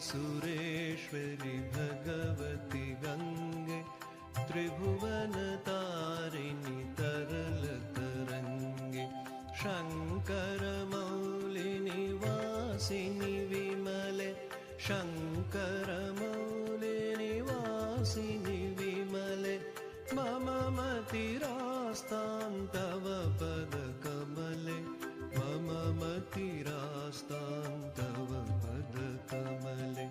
सुरेश्वरि भगवति गङ्गे त्रिभुवनतारिणि तरलतरङ्गे शङ्करमौलिनिवासिनि विमले शङ्करमौलिनिवासिनि विमले मम मतिरास्तां तव पदकमले मम मतिरास्तां तव पदकमले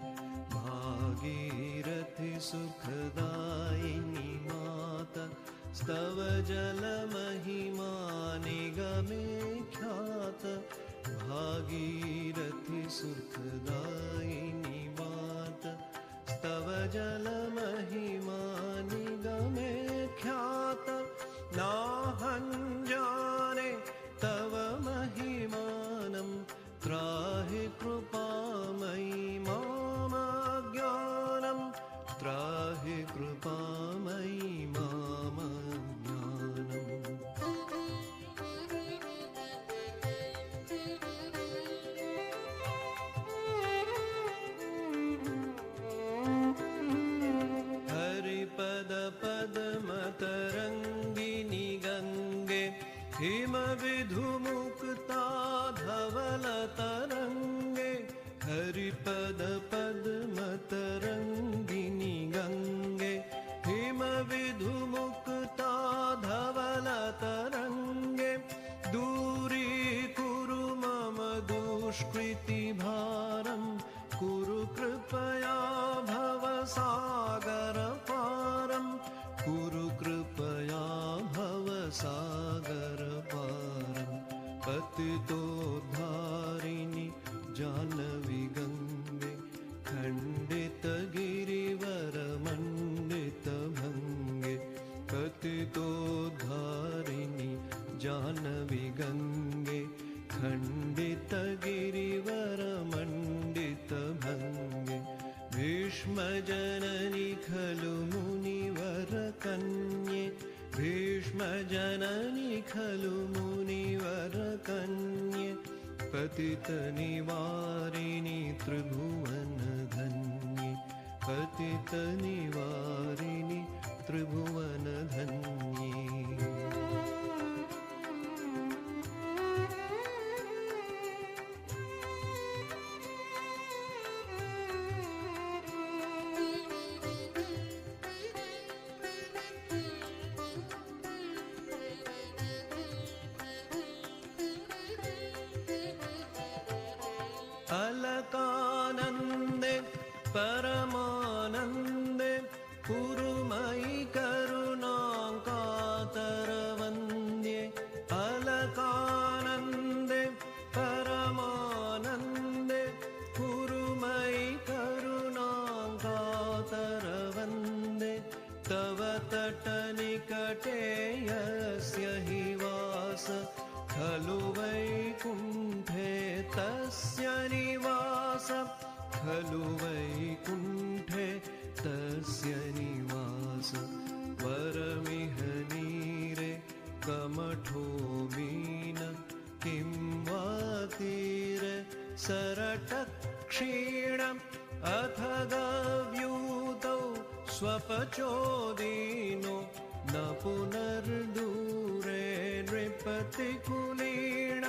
भागीरथि सुखदायिनि माता स्तव जलमहिमा निगमे ख्यात भागीरथि सुखदायिनि माता स्तव जलमहिमा निगमे ख्यात नाहं जाने तव महिमानं त्राहि कृपामयि मामज्ञानं त्राहि कृपामयि मामज्ञानम्। हरिपदपद्मतरङ्गिनि गङ्गे हिमविधुमुक्ता धवलतरङ्गे हरिपदपद्मतरङ्गिनि गङ्गे हिमविधुमुक्ता धवलतरङ्गे दूरीकुरु मम दुष्कृतिभारं कुरु कृपया भवसागरपारं कुरु कृपया भवसागरपारं पतितोद्धारिणि जाह्नवी गङ्गे खण्डितगिरिवरमण्डितभङ्गे पतितोद्धारिणि जाह्नवी गङ्गे खण्डितगिरिवरमण्डितभङ्गे भीष्मजननि खलु मुनिवरकन्ये भीष्मजननि खलु मुनिवरकन्ये पतितनिवारिणि त्रिभुवनधन्ये पतितनिवारिणि त्रिभुवनधन्ये। अलकानन्दे परमानन्दे कुरु मयि करुणां कातरवन्द्ये अलकानन्दे परमानन्दे कुरु मयि करुणां कातरवन्दे तव तटनिकटे यस्य हि वास खलु वैकुण्ठे तस्य निवास खलु वैकुण्ठे तस्य निवास वरमिह नीरे कमठो मीन किं वा तीरे सरटक्षीणम् अथ गव्यूतौ स्वपचोदीनो न पुनर्दूरे नृपतिकुलीन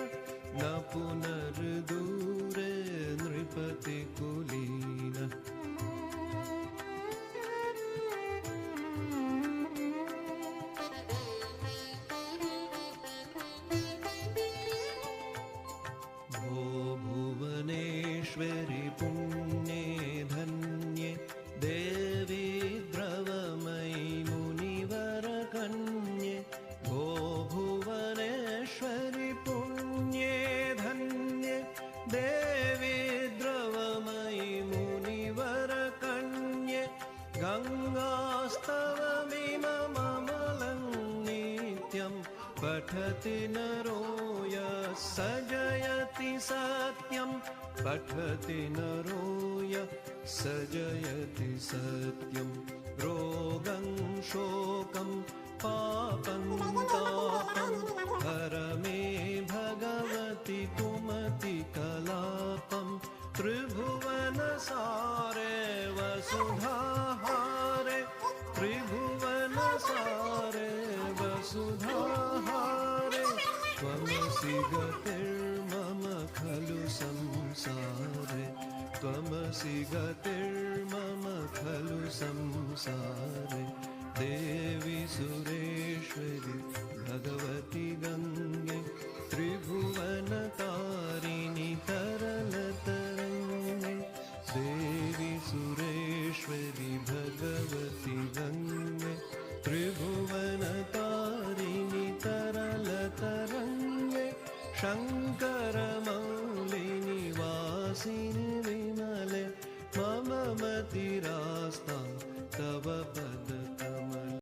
न पुनर्दूरे नृपतिकुलीन। भो भुवनेश्वरि पुण्ये धन्ये देवी द्रवमयि मुनिवरकन्ये भो भुवनेश्वरि पुण्ये धन्ये देवी द्रवमयि मुनिवरकन्ये गङ्गास्तवमिममलं नित्यं पठति नरो यः स जयति सत्यं पठति नरो यः स जयति सत्यं रोगं शोकं पापं तापं हर मे भगवति कुमति कलापं त्रिभुवनसारं तमसि गतिर्मम खलु संसारे देवी सुरेश्वरि भगवति गङ्गे त्रिभुवनतारिणि तरलतरङ्गे देवी सुरेश्वरि भगवति गङ्गे त्रिभुवनतारिणि तरलतरङ्गे शङ्करमौलिनिवासिनि विमले मम मतिरास्तां तव पद